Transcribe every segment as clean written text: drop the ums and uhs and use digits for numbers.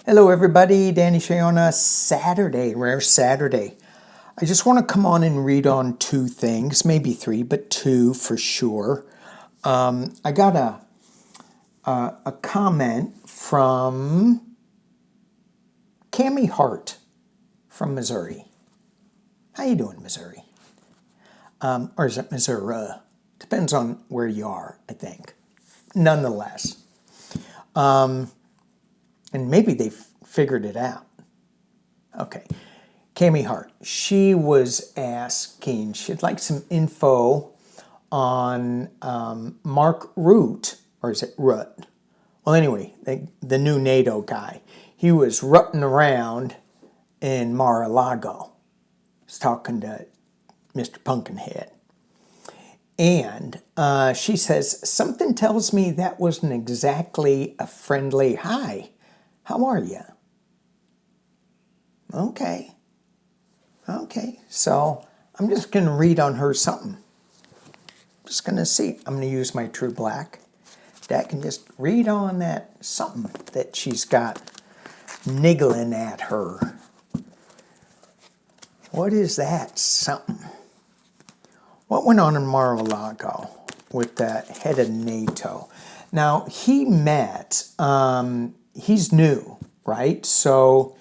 Hello everybody, Danny Shay on a Saturday, rare Saturday. I just want to come on and read on two things, maybe three, but two for sure. I got a comment from Cammie Hart from Missouri. How you doing, Missouri? Or is it Missouri? Depends on where you are, I think. Nonetheless. And maybe they figured it out. Okay. Cammie Hart. She was asking, she'd like some info on Mark Rutte, or is it Rutte? Well, anyway, the new NATO guy. He was rutting around in Mar-a-Lago. He's talking to Mr. Pumpkinhead. And she says, something tells me that wasn't exactly a friendly hi. How are you? Okay. So I'm just going to read on her something. Just going to see. I'm going to use my True Black deck and just read on that something that she's got niggling at her. What is that something? What went on in Mar-a-Lago with the head of NATO? Now, he met, he's new, right? So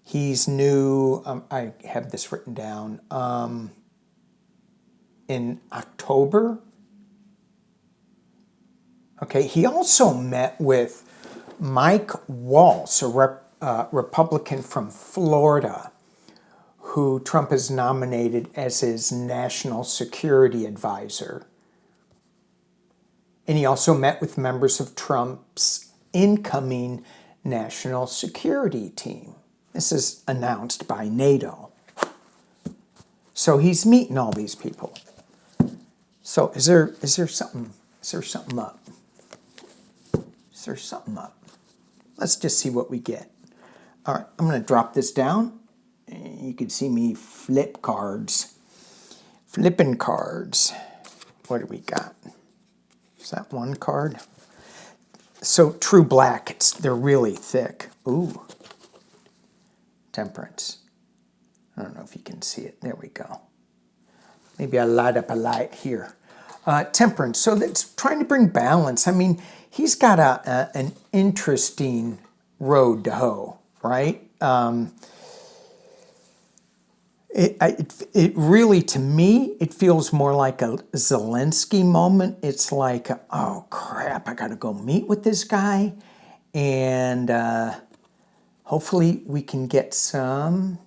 he's new, I have this written down, in October. Okay, he also met with Mike Waltz, a Republican from Florida, who Trump has nominated as his national security advisor. And he also met with members of Trump's incoming national security team. This is announced by NATO. So he's meeting all these people. So is there something up? Is there something up? Let's just see what we get. All right, I'm going to drop this down. You can see me flip cards. Flipping cards. What do we got? Is that one card? So True Black, they're really thick. Ooh. Temperance. I don't know if you can see it. There we go. Maybe I'll light up a light here. Temperance. So that's trying to bring balance. I mean, he's got an interesting road to hoe, right? It really, to me, it feels more like a Zelensky moment. It's like, oh crap, I got to go meet with this guy, and hopefully we can get some.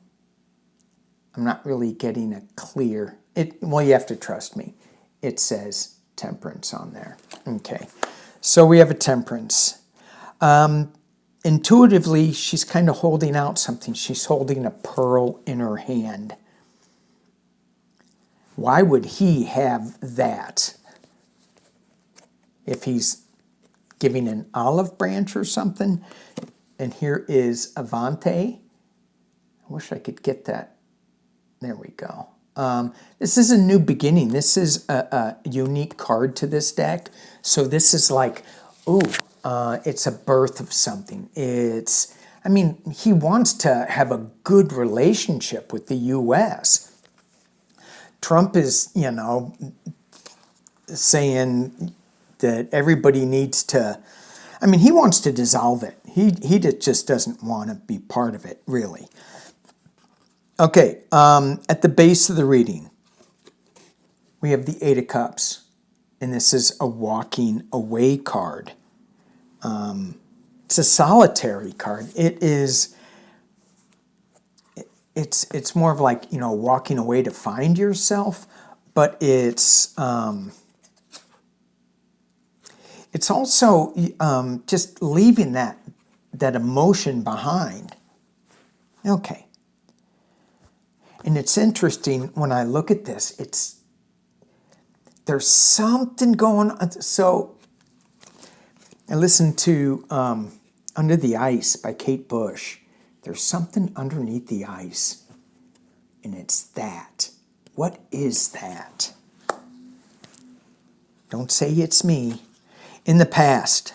I'm not really getting a clear. Well, you have to trust me. It says temperance on there. Okay, so we have a temperance. Intuitively, she's kind of holding out something. She's holding a pearl in her hand. Why would he have that? If he's giving an olive branch or something. And here is Avante. I wish I could get that. There we go. This is a new beginning. This is a unique card to this deck. So this is like, ooh, it's a birth of something. I mean, he wants to have a good relationship with the U.S. Trump is, saying that everybody needs to, I mean, he wants to dissolve it. He just doesn't want to be part of it, really. Okay, at the base of the reading, we have the Eight of Cups, and this is a walking away card. It's a solitary card. It's more of like, walking away to find yourself, but it's also just leaving that emotion behind. Okay. And it's interesting when I look at this, there's something going on. So I listened to Under the Ice by Kate Bush. There's something underneath the ice. And it's that. What is that? Don't say it's me. In the past,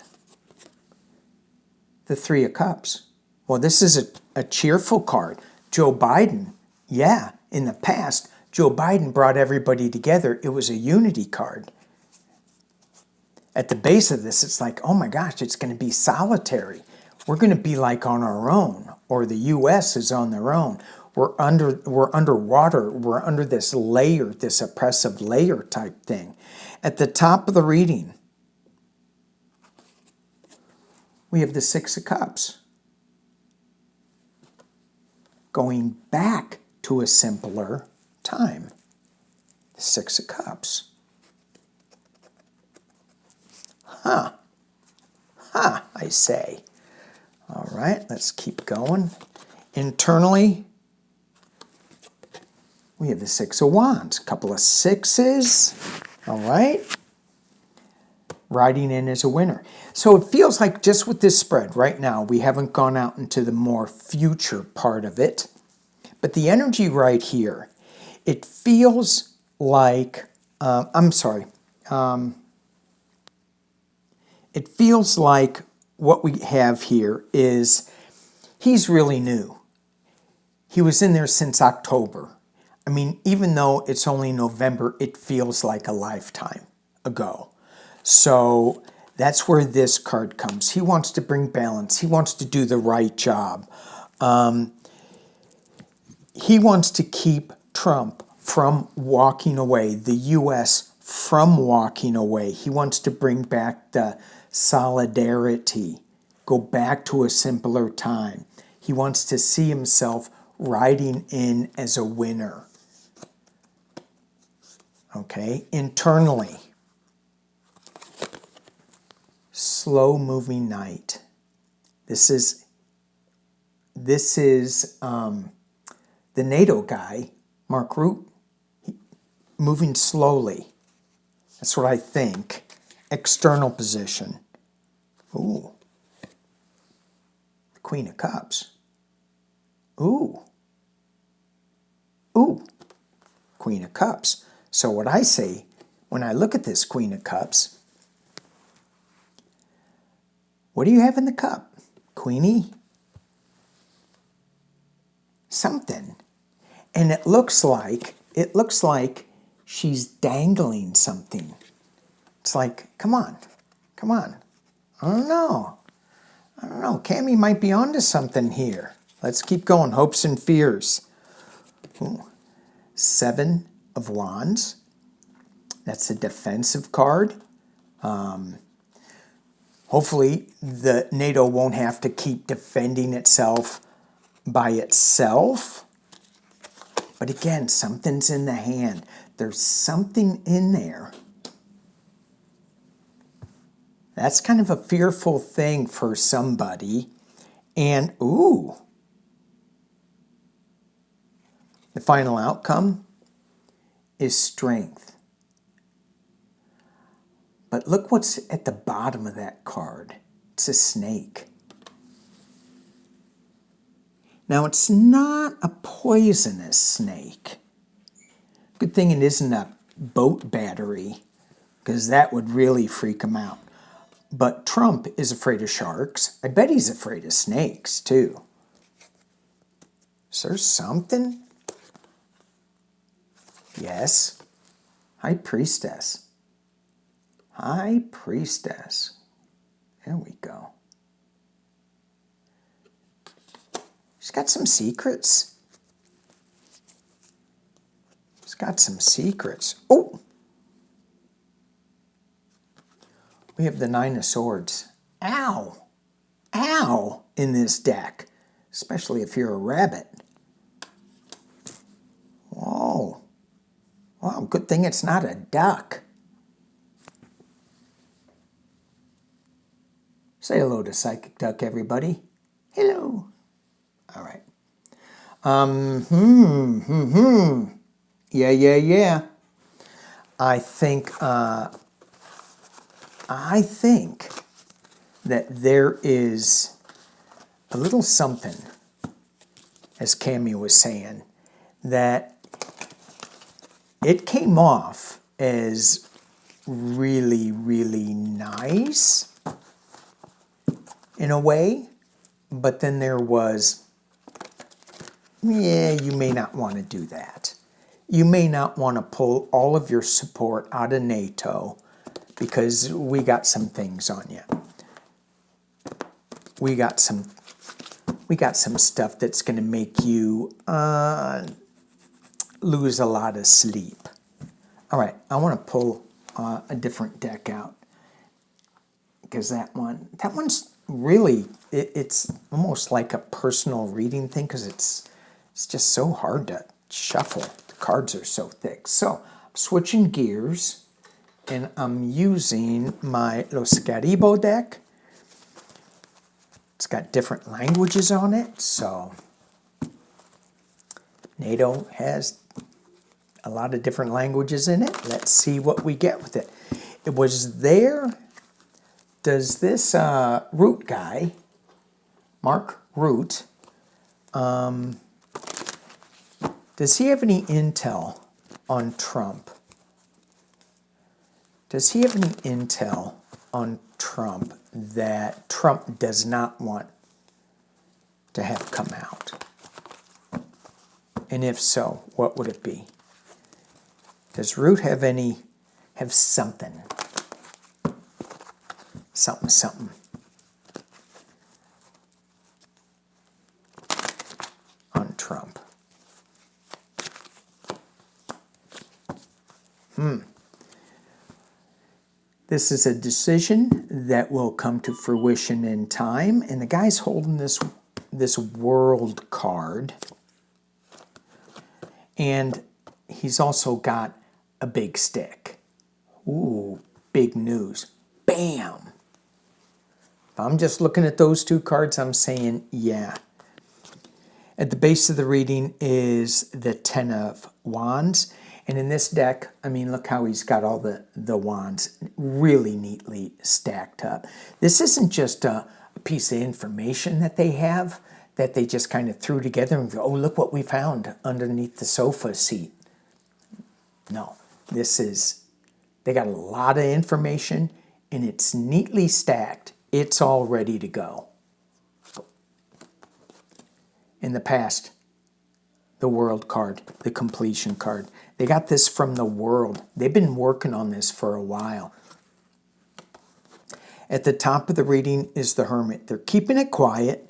the Three of Cups. Well, this is a cheerful card. Joe Biden, yeah, in the past, Joe Biden brought everybody together. It was a unity card. At the base of this, it's like, oh my gosh, it's going to be solitary. We're going to be like on our own, or the U.S. is on their own. We're underwater. We're under this layer, this oppressive layer type thing. At the top of the reading, we have the Six of Cups. Going back to a simpler time. The Six of Cups. Huh, I say. All right, let's keep going. Internally, we have the Six of Wands. A couple of sixes. All right. Riding in as a winner. So it feels like just with this spread right now, we haven't gone out into the more future part of it. But the energy right here, it feels like, it feels like what we have here is he's really new. He was in there since October. I mean, even though it's only November, it feels like a lifetime ago. So that's where this card comes. He wants to bring balance. He wants to do the right job. He wants to keep Trump from walking away, the U.S. from walking away. He wants to bring back the solidarity, go back to a simpler time. He wants to see himself riding in as a winner. Okay, internally, slow-moving night. This is the NATO guy, Mark Rutte, moving slowly. That's what I think. External position. Ooh. The Queen of Cups. Ooh. Ooh. Queen of Cups. So what I say, when I look at this Queen of Cups, what do you have in the cup? Queenie? Something. And it looks like she's dangling something. It's like, come on. I don't know. Cammie might be onto something here. Let's keep going. Hopes and fears. Ooh. Seven of Wands. That's a defensive card. Hopefully, the NATO won't have to keep defending itself by itself. But again, something's in the hand. There's something in there. That's kind of a fearful thing for somebody. And, ooh. The final outcome is strength. But look what's at the bottom of that card. It's a snake. Now, it's not a poisonous snake. Good thing it isn't a boat battery, because that would really freak him out. But Trump is afraid of sharks. I bet he's afraid of snakes, too. Is there something? Yes. High Priestess. High Priestess. There we go. She's got some secrets. She's got some secrets. Oh! We have the Nine of Swords. Ow! Ow! In this deck. Especially if you're a rabbit. Whoa. Wow, good thing it's not a duck. Say hello to Psychic Duck, everybody. Hello. All right. Yeah. I think that there is a little something, as Cammie was saying, that it came off as really, really nice in a way, But then there was, yeah, you may not want to do that. You may not want to pull all of your support out of NATO because we got some things on you. We got some stuff that's going to make you lose a lot of sleep. All right, I want to pull a different deck out because that one's really, it's almost like a personal reading thing because it's just so hard to shuffle. The cards are so thick. So I'm switching gears and I'm using my Los Caribo deck. It's got different languages on it, so NATO has a lot of different languages in it. Let's see what we get with it. It was there. Does this Rutte guy, Mark Rutte, does he have any intel on Trump? Does he have any intel on Trump that Trump does not want to have come out? And if so, what would it be? Does Rutte have something? Something. On Trump. This is a decision that will come to fruition in time, and the guy's holding this world card, and he's also got a big stick. Ooh, big news. Bam! If I'm just looking at those two cards, I'm saying, yeah. At the base of the reading is the Ten of Wands. And in this deck, I mean, look how he's got all the wands really neatly stacked up. This isn't just a piece of information that they have that they just kind of threw together and go, oh, look what we found underneath the sofa seat. No, they got a lot of information and it's neatly stacked. It's all ready to go. In the past, the World card, the completion card. They got this from the World. They've been working on this for a while. At the top of the reading is the Hermit. They're keeping it quiet,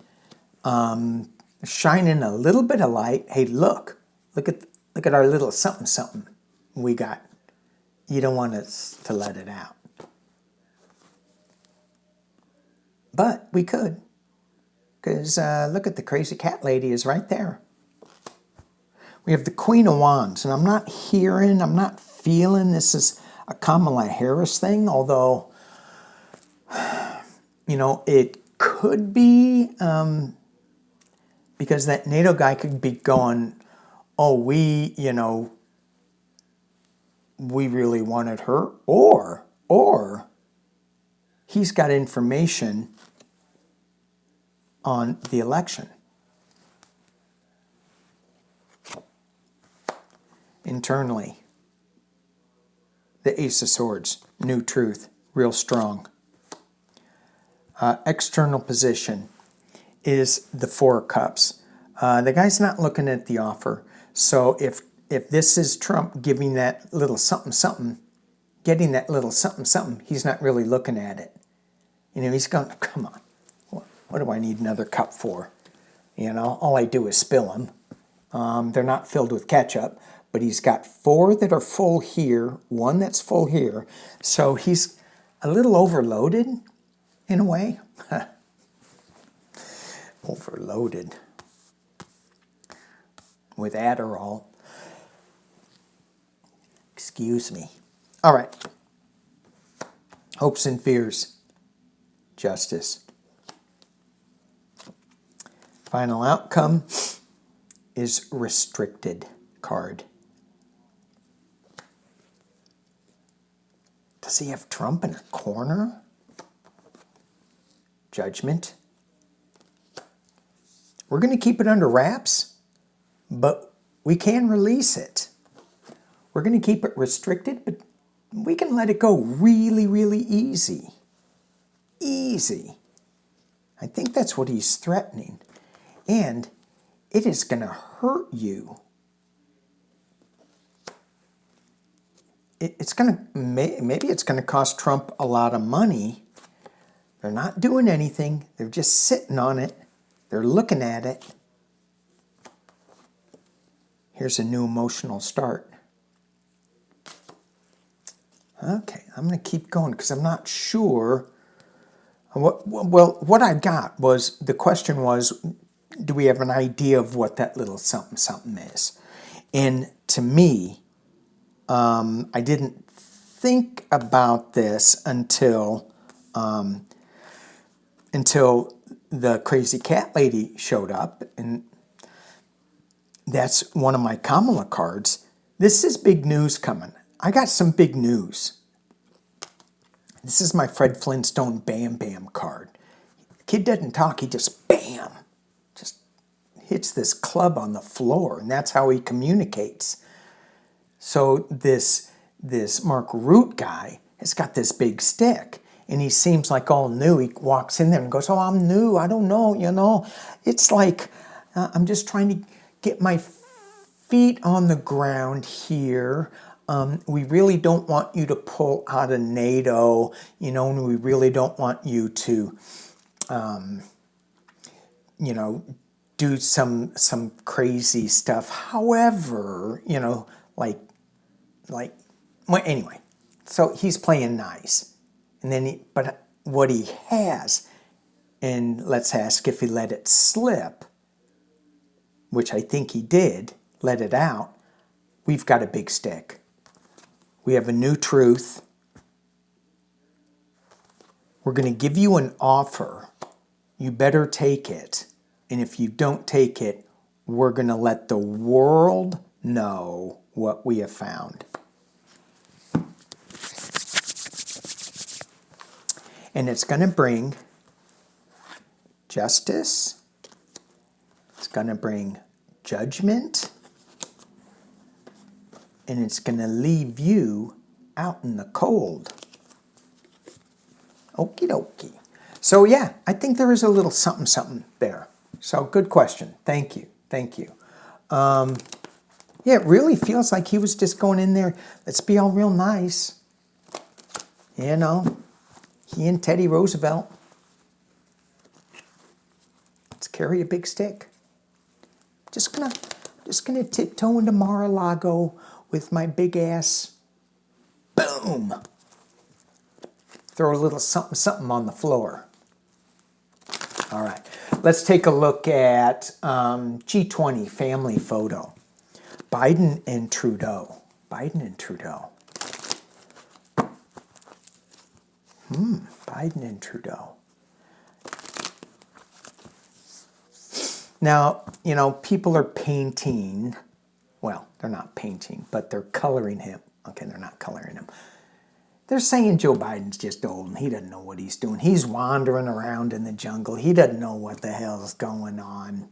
shining a little bit of light. Hey, look at our little something we got. You don't want us to let it out. But we could, because look at the crazy cat lady is right there. We have the Queen of Wands, and I'm not feeling this is a Kamala Harris thing, although, it could be, because that NATO guy could be going, oh, we really wanted her, or he's got information on the election. Internally, the Ace of Swords, new truth, real strong. External position is the Four of Cups. The guy's not looking at the offer. So if this is Trump giving that little something, getting that little something, he's not really looking at it. He's going, come on, what do I need another cup for? All I do is spill them. They're not filled with ketchup. But he's got 4 that are full here, 1 that's full here. So he's a little overloaded in a way. Overloaded with Adderall. Excuse me. All right. Hopes and fears. Justice. Final outcome is restricted card. Does he have Trump in a corner? Judgment. We're going to keep it under wraps, but we can release it. We're going to keep it restricted, but we can let it go really, really easy. Easy. I think that's what he's threatening. And it is going to hurt you. It's going to, maybe it's going to cost Trump a lot of money. They're not doing anything. They're just sitting on it. They're looking at it. Here's a new emotional start. Okay, I'm going to keep going because I'm not sure. What I got was, the question was, do we have an idea of what that little something something is? And to me, I didn't think about this until the crazy cat lady showed up, and that's one of my Kamala cards. This is big news coming. I got some big news. This is my Fred Flintstone Bam Bam card. The kid doesn't talk, he just bam, just hits this club on the floor, and that's how he communicates. So this Mark Rutte guy has got this big stick, and he seems like all new. He walks in there and goes, "Oh, I'm new. I don't know, you know." It's like, I'm just trying to get my feet on the ground here. We really don't want you to pull out of NATO, you know, and we really don't want you to, you know, do some crazy stuff. However, you know, well, anyway, so he's playing nice. And then but what he has, and let's ask if he let it slip, which I think he did, let it out. We've got a big stick. We have a new truth. We're going to give you an offer. You better take it. And if you don't take it, we're going to let the world know what we have found. And it's going to bring justice. It's going to bring judgment. And it's going to leave you out in the cold. Okie dokie. So yeah, I think there is a little something something there. So good question. Thank you. Thank you. Yeah, it really feels like he was just going in there, let's be all real nice. You know, he and Teddy Roosevelt. Let's carry a big stick. Just gonna tiptoe into Mar-a-Lago with my big ass. Boom. Throw a little something something on the floor. All right, let's take a look at G20 family photo. Biden and Trudeau. Biden and Trudeau. Biden and Trudeau. Now, you know, people are painting, well, they're not painting, but they're coloring him. Okay, they're not coloring him. They're saying Joe Biden's just old and he doesn't know what he's doing. He's wandering around in the jungle. He doesn't know what the hell's going on.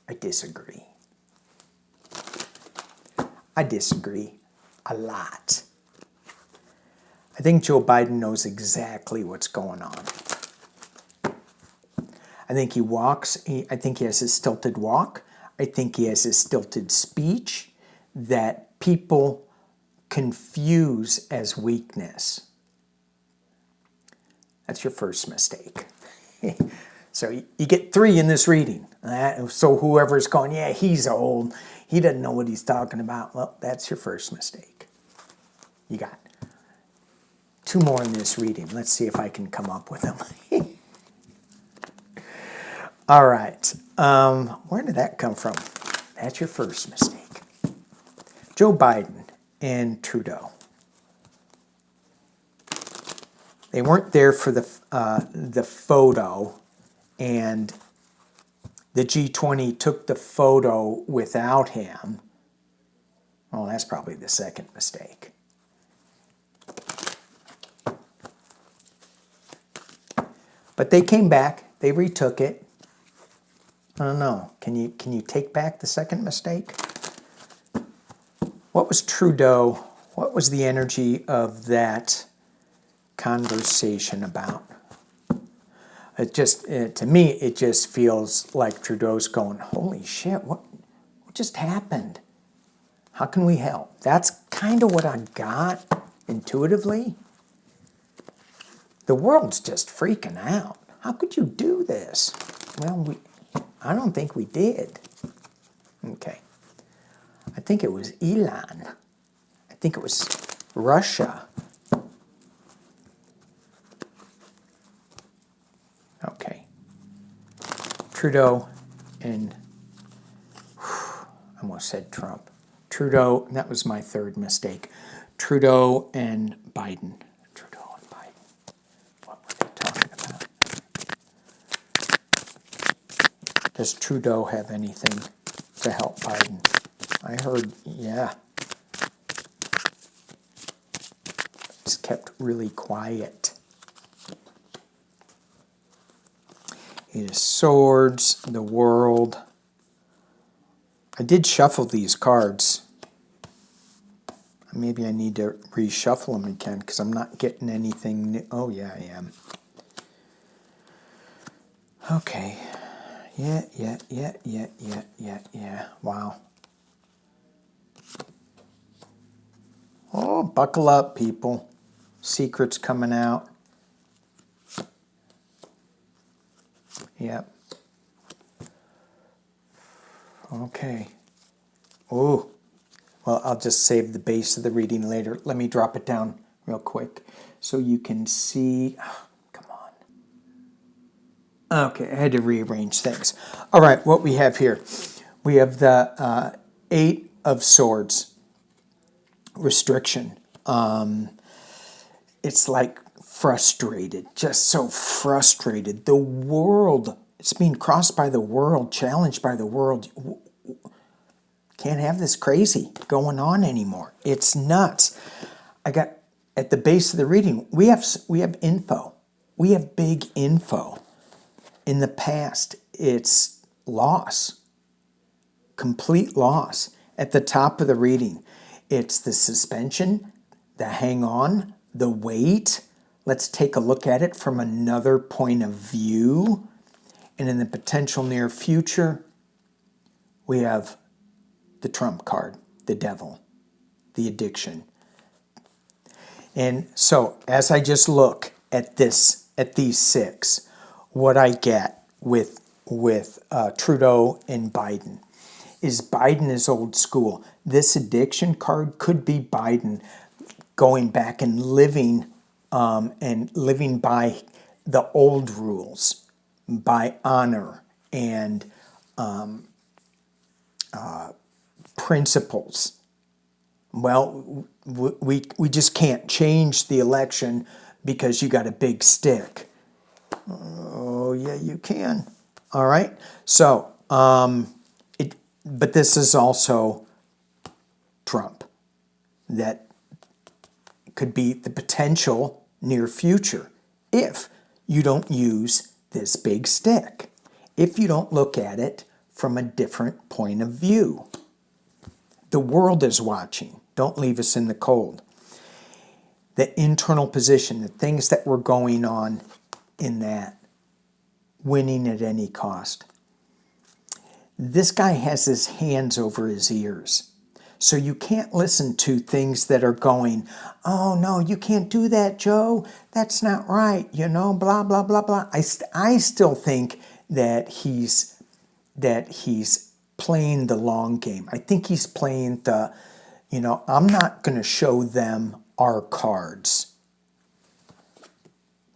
I disagree. I disagree a lot. I think Joe Biden knows exactly what's going on. I think he walks, I think he has his stilted walk. I think he has his stilted speech that people confuse as weakness. That's your first mistake. So you get 3 in this reading. So whoever's going, yeah, he's old, he doesn't know what he's talking about. Well, that's your first mistake. You got 2 more in this reading. Let's see if I can come up with them. All right. Where did that come from? That's your first mistake. Joe Biden and Trudeau. They weren't there for the photo, and the G20 took the photo without him. Well, that's probably the second mistake. But they came back. They retook it. I don't know. Can you take back the second mistake? What was Trudeau? What was the energy of that conversation about. To me, it just feels like Trudeau's going, holy shit, what just happened? How can we help? That's kind of what I got intuitively. The world's just freaking out. How could you do this? Well, I don't think we did. Okay. I think it was Iran. I think it was Russia. Okay. Trudeau and, I almost said Trump. Trudeau, that was my third mistake. Trudeau and Biden. Trudeau and Biden. What were they talking about? Does Trudeau have anything to help Biden? I heard, yeah. It's kept really quiet. It is swords, the world. I did shuffle these cards. Maybe I need to reshuffle them again because I'm not getting anything new. Oh, yeah, I am. Okay. Yeah. Wow. Oh, buckle up, people. Secrets coming out. Yep. Okay. Oh. Well, I'll just save the base of the reading later. Let me drop it down real quick so you can see. Oh, come on. Okay, I had to rearrange things. All right, what we have here. We have the Eight of Swords. Restriction. It's like frustrated, just so frustrated. The world, it's being crossed by the world, challenged by the world. Can't have this crazy going on anymore. It's nuts. I got at the base of the reading, we have info. We have big info. In the past, it's loss. Complete loss. At the top of the reading, it's the suspension, the hang on, the wait. Let's take a look at it from another point of view. And in the potential near future, we have the trump card, the devil, the addiction. And so as I just look at these six, what I get with Trudeau and Biden is old school. This addiction card could be Biden going back and living by the old rules, by honor and principles. Well, we just can't change the election because you got a big stick. Oh, yeah, you can. All right. So, but this is also Trump. That could be the potential near future if you don't use this big stick, if you don't look at it from a different point of view. The world is watching. Don't leave us in the cold. The internal position, the things that were going on in that, winning at any cost. This guy has his hands over his ears. So you can't listen to things that are going, oh, no, you can't do that, Joe. That's not right, blah, blah, blah, blah. I still think that he's playing the long game. I think he's playing I'm not going to show them our cards.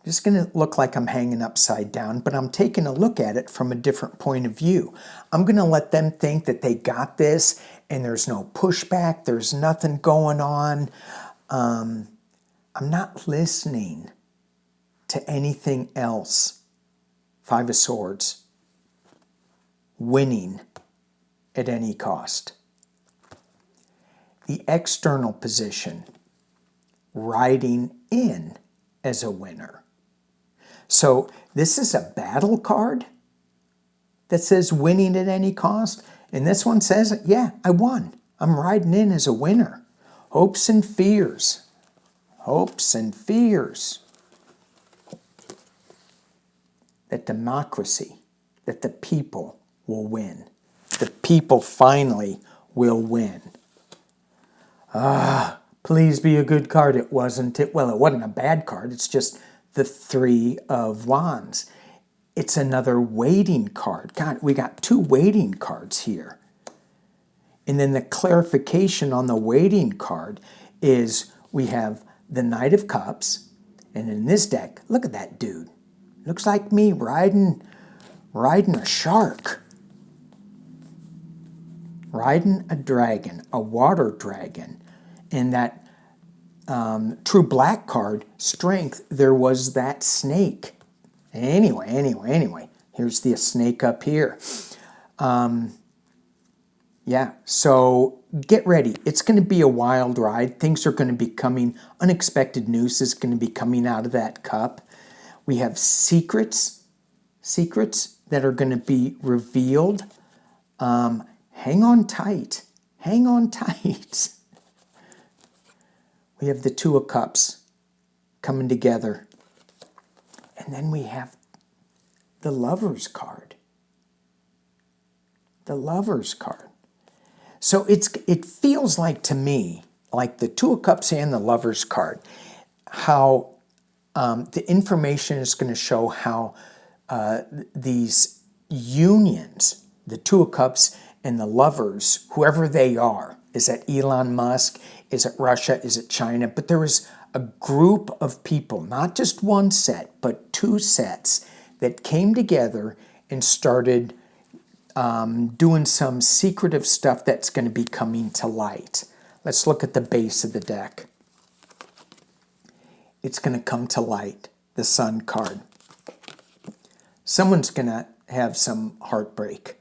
It's going to look like I'm hanging upside down, but I'm taking a look at it from a different point of view. I'm going to let them think that they got this and there's no pushback, there's nothing going on. I'm not listening to anything else. Five of Swords. Winning at any cost. The external position. Riding in as a winner. So this is a battle card that says winning at any cost. And this one says, yeah, I won. I'm riding in as a winner. Hopes and fears. Hopes and fears. that democracy, that the people will win. The people finally will win. Please be a good card. It wasn't. Well, it wasn't a bad card. It's just the Three of Wands. It's another waiting card. God, we got two waiting cards here. And then the clarification on the waiting card is we have the Knight of Cups. And in this deck, look at that dude. Looks like me riding a shark. Riding a dragon, a water dragon. And that True Black card, Strength, there was that snake. Anyway, here's the snake up here. Yeah, so get ready. It's going to be a wild ride. Things are going to be coming. Unexpected news is going to be coming out of that cup. We have secrets that are going to be revealed. Hang on tight. Hang on tight. We have the Two of Cups coming together. And then we have the Lover's card. The Lover's card. So it feels like to me, like the Two of Cups and the Lover's card, how the information is going to show how these unions, the Two of Cups and the Lovers, whoever they are, is it Elon Musk, is it Russia, is it China? But there was a group of people, not just one set, but two sets that came together and started doing some secretive stuff that's going to be coming to light. Let's look at the base of the deck. It's going to come to light, the Sun card. Someone's going to have some heartbreak.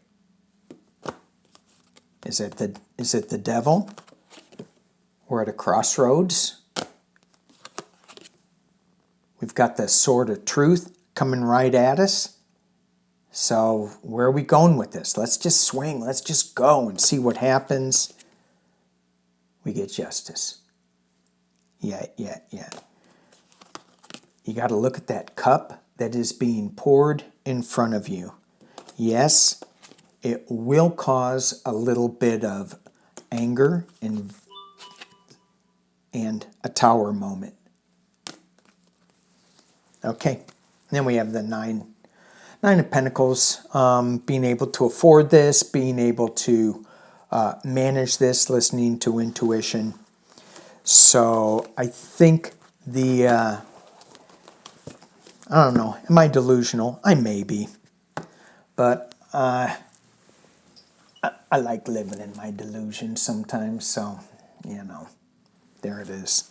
Is it the devil? We're at a crossroads. We've got the Sword of Truth coming right at us. So where are we going with this? Let's just swing. Let's just go and see what happens. We get Justice. Yeah. You got to look at that cup that is being poured in front of you. Yes, it will cause a little bit of anger and a Tower moment. Okay, then we have the Nine of Pentacles, being able to afford this, being able to manage this, listening to intuition. So I think I don't know, am I delusional? I may be. But I like living in my delusion sometimes, so, there it is.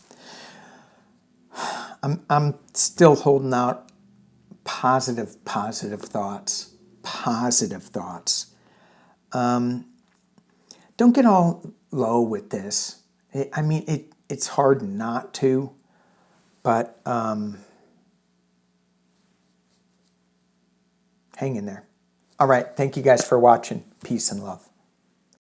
I'm still holding out positive thoughts. Positive thoughts. Don't get all low with this. It's hard not to, but hang in there. All right, thank you guys for watching. Peace and love.